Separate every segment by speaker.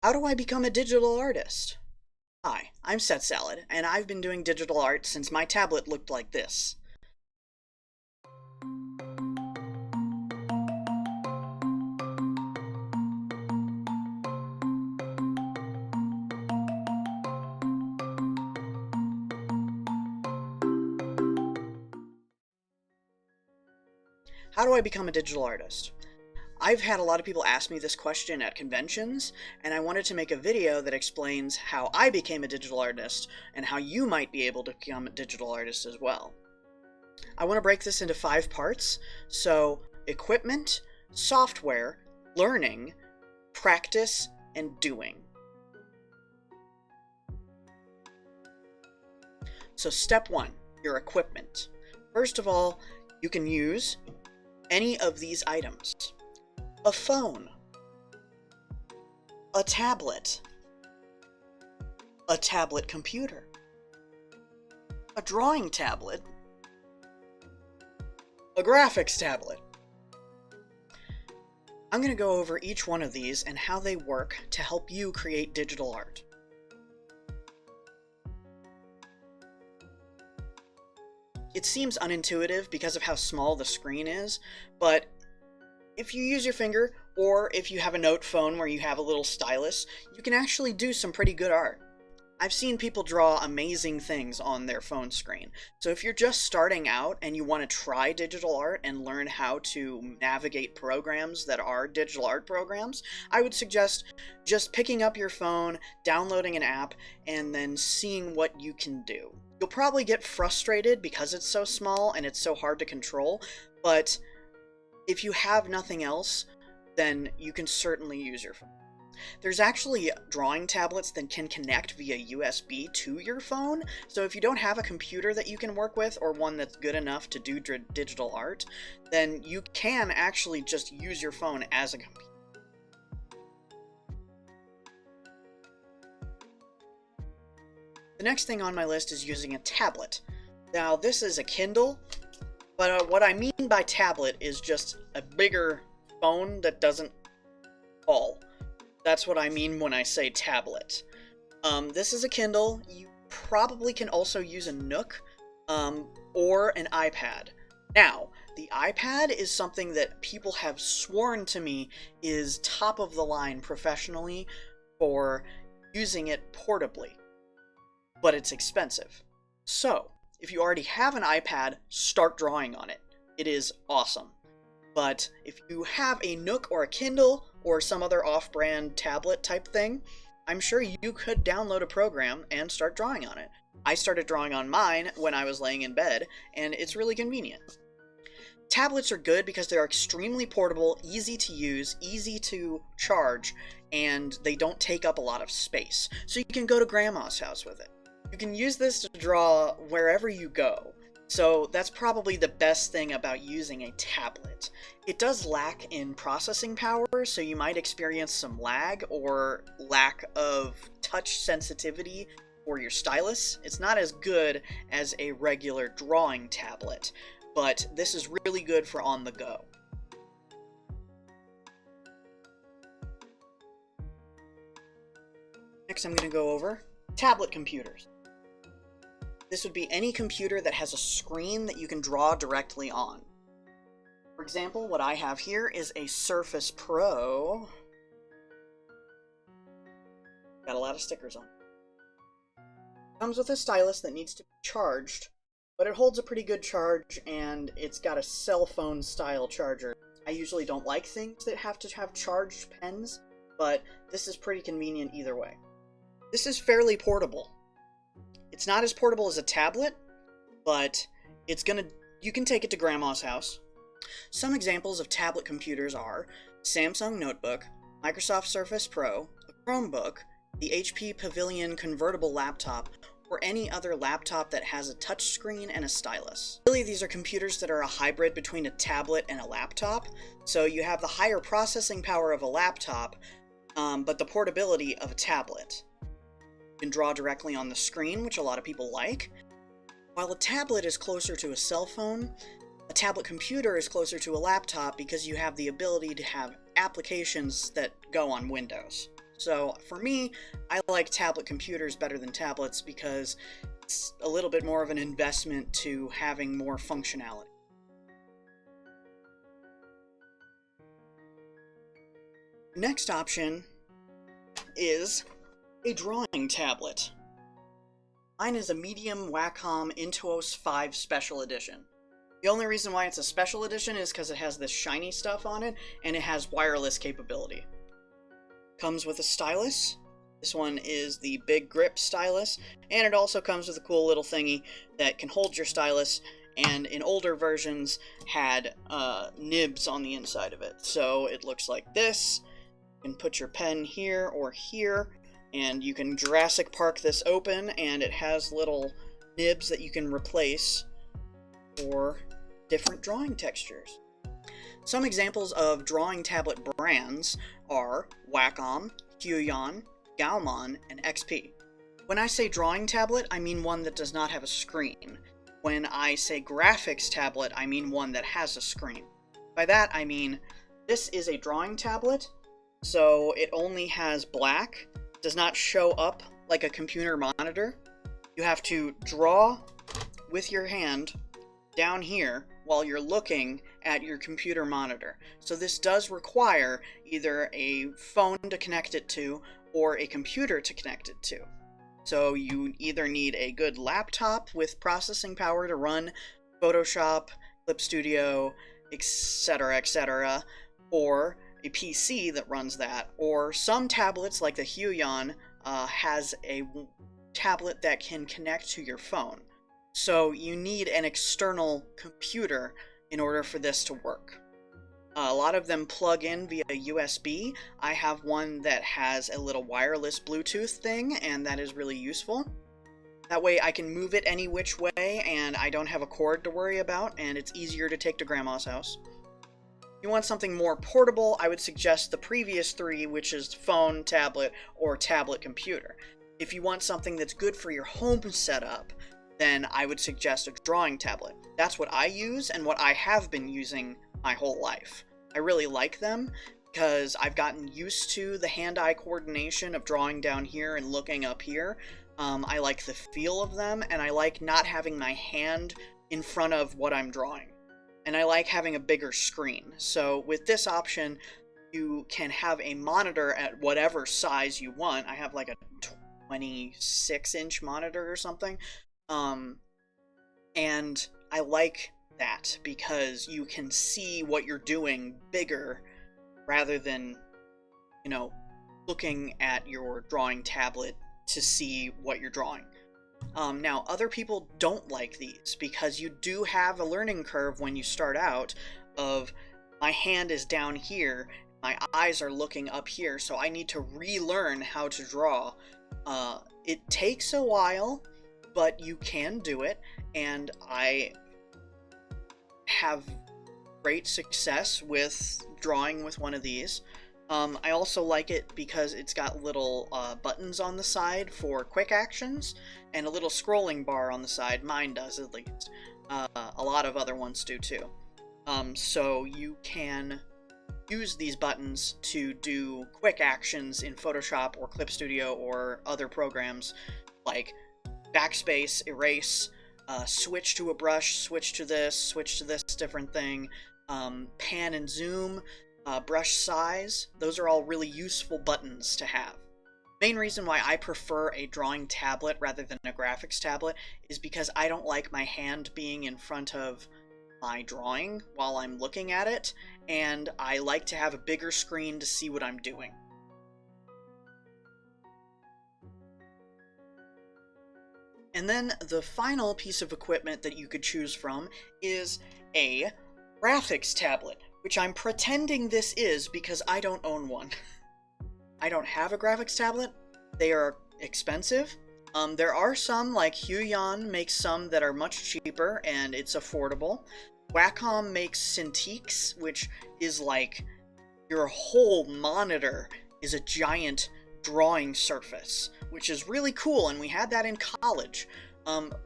Speaker 1: How do I become a digital artist? Hi, I'm Setsaled, and I've been doing digital art since my tablet looked like this. How do I become a digital artist? I've had a lot of people ask me this question at conventions, and I wanted to make a video that explains how I became a digital artist and how you might be able to become a digital artist as well. I want to break this into 5 parts, so equipment, software, learning, practice, and doing. So step 1, your equipment. First of all, you can use any of these items. A phone, a tablet computer, a drawing tablet, a graphics tablet. I'm going to go over each one of these and how they work to help you create digital art. It seems unintuitive because of how small the screen is, but if you use your finger, or if you have a note phone where you have a little stylus, you can actually do some pretty good art. I've seen people draw amazing things on their phone screen. So if you're just starting out and you want to try digital art and learn how to navigate programs that are digital art programs, I would suggest just picking up your phone, downloading an app, and then seeing what you can do. You'll probably get frustrated because it's so small and it's so hard to control, but if you have nothing else, then you can certainly use your phone. There's actually drawing tablets that can connect via USB to your phone, so if you don't have a computer that you can work with or one that's good enough to do digital art, then you can actually just use your phone as a computer. The next thing on my list is using a tablet. Now, this is a Kindle, but what I mean by tablet is just a bigger phone that doesn't fall. That's what I mean when I say tablet. This is a Kindle. You probably can also use a Nook or an iPad. Now, the iPad is something that people have sworn to me is top of the line professionally for using it portably, but it's expensive. So, if you already have an iPad, start drawing on it. It is awesome. But if you have a Nook or a Kindle or some other off-brand tablet type thing, I'm sure you could download a program and start drawing on it. I started drawing on mine when I was laying in bed, and it's really convenient. Tablets are good because they're extremely portable, easy to use, easy to charge, and they don't take up a lot of space. So you can go to grandma's house with it. You can use this to draw wherever you go. So that's probably the best thing about using a tablet. It does lack in processing power, so you might experience some lag or lack of touch sensitivity for your stylus. It's not as good as a regular drawing tablet, but this is really good for on the go. Next, I'm going to go over tablet computers. This would be any computer that has a screen that you can draw directly on. For example, what I have here is a Surface Pro. Got a lot of stickers on it. Comes with a stylus that needs to be charged, but it holds a pretty good charge, and it's got a cell phone style charger. I usually don't like things that have to have charged pens, but this is pretty convenient either way. This is fairly portable. It's not as portable as a tablet, but you can take it to grandma's house. Some examples of tablet computers are Samsung Notebook, Microsoft Surface Pro, a Chromebook, the HP Pavilion convertible laptop, or any other laptop that has a touchscreen and a stylus. Really, these are computers that are a hybrid between a tablet and a laptop, so you have the higher processing power of a laptop, but the portability of a tablet. You can draw directly on the screen, which a lot of people like. While a tablet is closer to a cell phone, a tablet computer is closer to a laptop because you have the ability to have applications that go on Windows. So for me, I like tablet computers better than tablets because it's a little bit more of an investment to having more functionality. Next option is a drawing tablet. Mine is a medium Wacom Intuos 5 Special Edition. The only reason why it's a special edition is because it has this shiny stuff on it, and it has wireless capability. Comes with a stylus. This one is the big grip stylus, and it also comes with a cool little thingy that can hold your stylus, and in older versions had nibs on the inside of it. So it looks like this. You can put your pen here or here, and you can Jurassic Park this open, and it has little nibs that you can replace for different drawing textures. Some examples of drawing tablet brands are Wacom, Huion, Gaomon, and XP. When I say drawing tablet, I mean one that does not have a screen. When I say graphics tablet, I mean one that has a screen. By that, I mean this is a drawing tablet, so it only has black, does not show up like a computer monitor. You have to draw with your hand down here while you're looking at your computer monitor. So this does require either a phone to connect it to or a computer to connect it to. So you either need a good laptop with processing power to run Photoshop, Clip Studio, etc., or a PC that runs that, or some tablets like the Huion has a tablet that can connect to your phone. So you need an external computer in order for this to work. A lot of them plug in via USB. I have one that has a little wireless Bluetooth thing, and that is really useful. That way I can move it any which way, and I don't have a cord to worry about, and it's easier to take to Grandma's house. If you want something more portable, I would suggest the previous three, which is phone, tablet, or tablet computer. If you want something that's good for your home setup, then I would suggest a drawing tablet. That's what I use and what I have been using my whole life. I really like them because I've gotten used to the hand-eye coordination of drawing down here and looking up here. I like the feel of them, and I like not having my hand in front of what I'm drawing. And I like having a bigger screen. So with this option, you can have a monitor at whatever size you want. I have like a 26-inch monitor or something. And I like that because you can see what you're doing bigger rather than, looking at your drawing tablet to see what you're drawing. Now, other people don't like these because you do have a learning curve when you start out of my hand is down here, my eyes are looking up here, so I need to relearn how to draw. It takes a while, but you can do it, and I have great success with drawing with one of these. I also like it because it's got little buttons on the side for quick actions, and a little scrolling bar on the side. Mine does, at least. A lot of other ones do too. So you can use these buttons to do quick actions in Photoshop or Clip Studio or other programs like backspace, erase, switch to a brush, switch to this different thing, pan and zoom, brush size. Those are all really useful buttons to have. Main reason why I prefer a drawing tablet rather than a graphics tablet is because I don't like my hand being in front of my drawing while I'm looking at it, and I like to have a bigger screen to see what I'm doing. And then the final piece of equipment that you could choose from is a graphics tablet, which I'm pretending this is because I don't own one. I don't have a graphics tablet. They are expensive. There are some, like Huion makes some that are much cheaper and it's affordable. Wacom makes Cintiqs, which is like your whole monitor is a giant drawing surface, which is really cool, and we had that in college.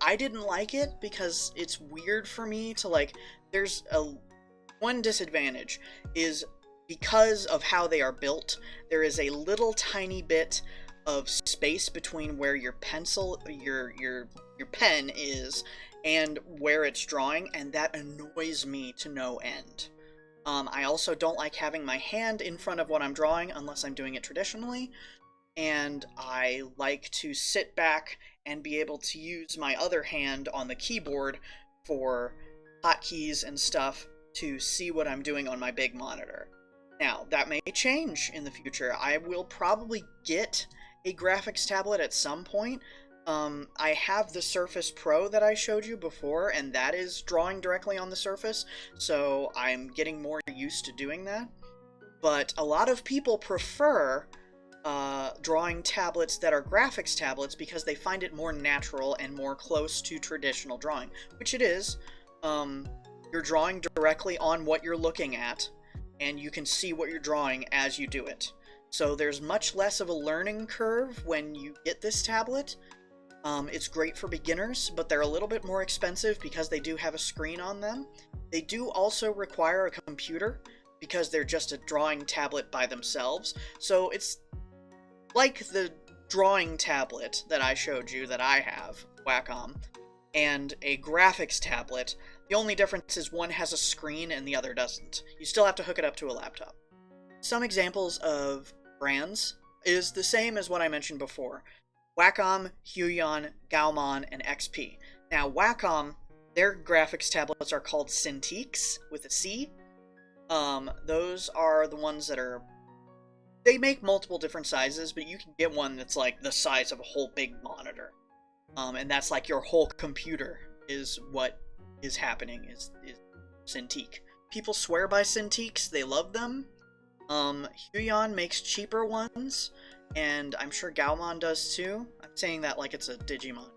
Speaker 1: I didn't like it because it's weird for me to there's one disadvantage is because of how they are built, there is a little tiny bit of space between where your pen is and where it's drawing, and that annoys me to no end. I also don't like having my hand in front of what I'm drawing unless I'm doing it traditionally, and I like to sit back and be able to use my other hand on the keyboard for hotkeys and stuff to see what I'm doing on my big monitor. Now, that may change in the future. I will probably get a graphics tablet at some point. I have the Surface Pro that I showed you before, and that is drawing directly on the Surface, so I'm getting more used to doing that. But a lot of people prefer drawing tablets that are graphics tablets because they find it more natural and more close to traditional drawing, which it is. You're drawing directly on what you're looking at, and you can see what you're drawing as you do it. So there's much less of a learning curve when you get this tablet. It's great for beginners, but they're a little bit more expensive because they do have a screen on them. They do also require a computer because they're just a drawing tablet by themselves. So it's like the drawing tablet that I showed you that I have, Wacom, and a graphics tablet. The only difference is one has a screen and the other doesn't. You still have to hook it up to a laptop. Some examples of brands is the same as what I mentioned before. Wacom, Huion, Gaomon, and XP. Now, Wacom, their graphics tablets are called Cintiqs, with a C. Those are the ones that are... They make multiple different sizes, but you can get one that's like the size of a whole big monitor. And that's like your whole computer is what is happening, is Cintiq. People swear by Cintiqs, they love them. Huion makes cheaper ones, and I'm sure Gaomon does too. I'm saying that like it's a Digimon.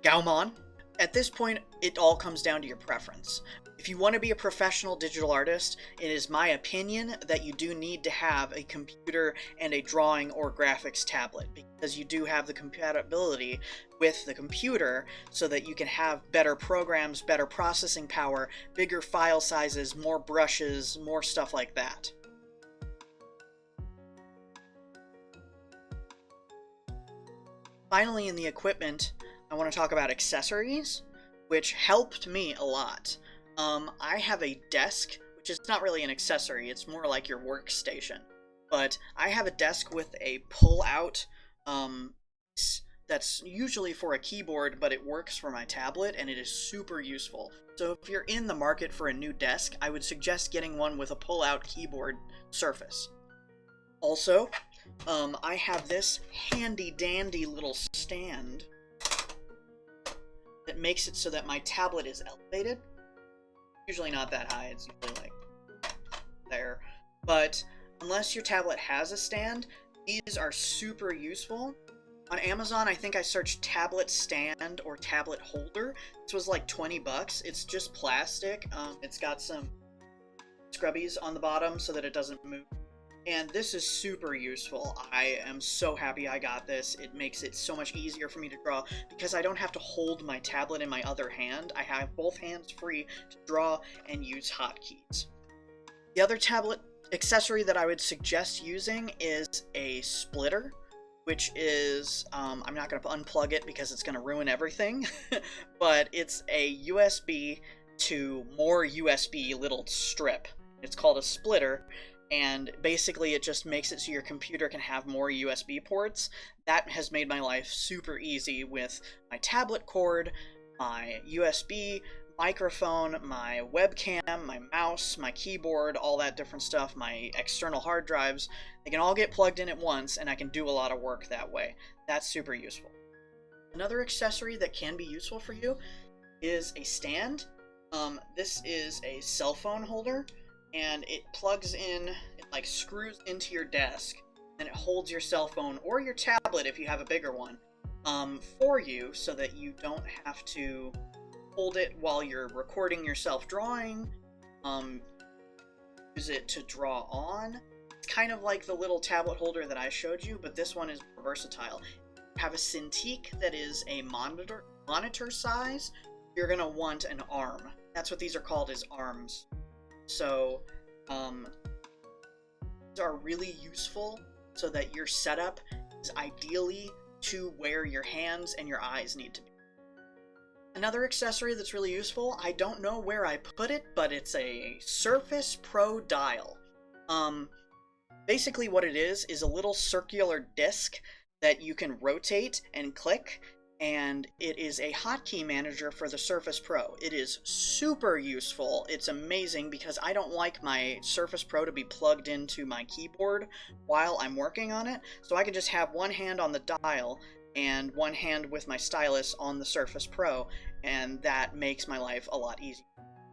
Speaker 1: Gaomon. At this point, it all comes down to your preference. If you want to be a professional digital artist, it is my opinion that you do need to have a computer and a drawing or graphics tablet, because you do have the compatibility with the computer so that you can have better programs, better processing power, bigger file sizes, more brushes, more stuff like that. Finally, in the equipment, I want to talk about accessories, which helped me a lot. I have a desk, which is not really an accessory, it's more like your workstation. But I have a desk with a pull-out, that's usually for a keyboard, but it works for my tablet, and it is super useful. So if you're in the market for a new desk, I would suggest getting one with a pull-out keyboard surface. Also, I have this handy-dandy little stand that makes it so that my tablet is elevated. Usually not that high, it's usually like there. But unless your tablet has a stand, these are super useful. On Amazon, I think I searched tablet stand or tablet holder. This was like 20 bucks. It's just plastic. It's got some scrubbies on the bottom so that it doesn't move. And this is super useful. I am so happy I got this. It makes it so much easier for me to draw because I don't have to hold my tablet in my other hand. I have both hands free to draw and use hotkeys. The other tablet accessory that I would suggest using is a splitter, which is, I'm not going to unplug it because it's going to ruin everything, but it's a USB to more USB little strip. It's called a splitter. And basically it just makes it so your computer can have more USB ports. That has made my life super easy with my tablet cord, my USB, microphone, my webcam, my mouse, my keyboard, all that different stuff, my external hard drives. They can all get plugged in at once, and I can do a lot of work that way. That's super useful. Another accessory that can be useful for you is a stand. This is a cell phone holder. And it plugs in, it like screws into your desk, and it holds your cell phone or your tablet if you have a bigger one for you, so that you don't have to hold it while you're recording yourself drawing. Use it to draw on. It's kind of like the little tablet holder that I showed you, but this one is more versatile. You have a Cintiq that is a monitor size. You're gonna want an arm. That's what these are called, is arms. So These are really useful so that your setup is ideally to where your hands and your eyes need to be. Another accessory that's really useful, I don't know where I put it, but it's a Surface Pro dial. Basically what it is a little circular disc that you can rotate and click, and it is a hotkey manager for the Surface Pro. It is super useful. It's amazing because I don't like my Surface Pro to be plugged into my keyboard while I'm working on it, so I can just have one hand on the dial and one hand with my stylus on the Surface Pro, and that makes my life a lot easier.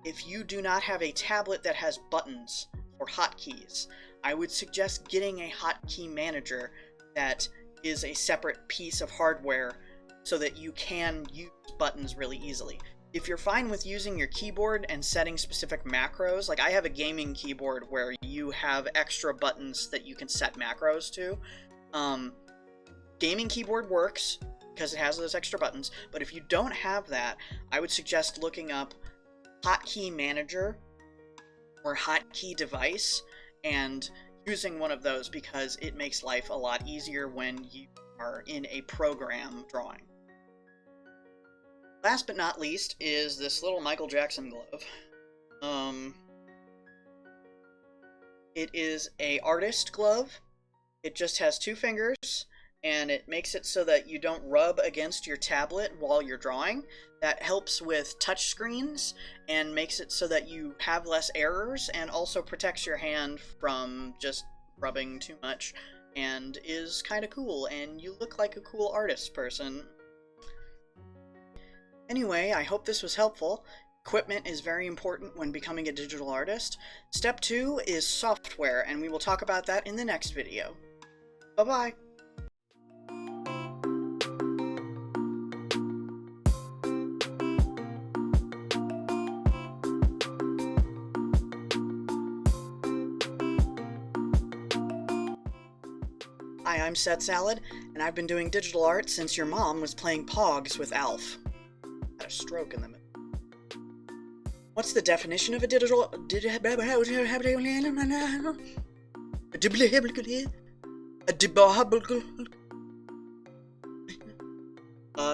Speaker 1: If you do not have a tablet that has buttons or hotkeys, I would suggest getting a hotkey manager that is a separate piece of hardware so that you can use buttons really easily. If you're fine with using your keyboard and setting specific macros, like I have a gaming keyboard where you have extra buttons that you can set macros to, gaming keyboard works because it has those extra buttons, but if you don't have that, I would suggest looking up hotkey manager or hotkey device and using one of those because it makes life a lot easier when you are in a program drawing. Last but not least is this little Michael Jackson glove. It is an artist glove. It just has 2 fingers, and it makes it so that you don't rub against your tablet while you're drawing. That helps with touch screens and makes it so that you have less errors, and also protects your hand from just rubbing too much, and is kind of cool, and you look like a cool artist person. Anyway, I hope this was helpful. Equipment is very important when becoming a digital artist. Step 2 is software, and we will talk about that in the next video. Bye-bye! Hi, I'm Setsaled, and I've been doing digital art since your mom was playing Pogs with Alf. Had a stroke in the middle. What's the definition of a digital...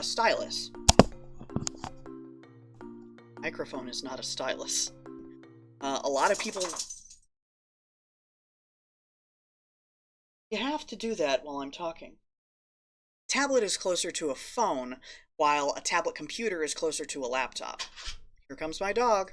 Speaker 1: stylus. Microphone is not a stylus. A lot of people... You have to do that while I'm talking. Tablet is closer to a phone, while a tablet computer is closer to a laptop. Here comes my dog.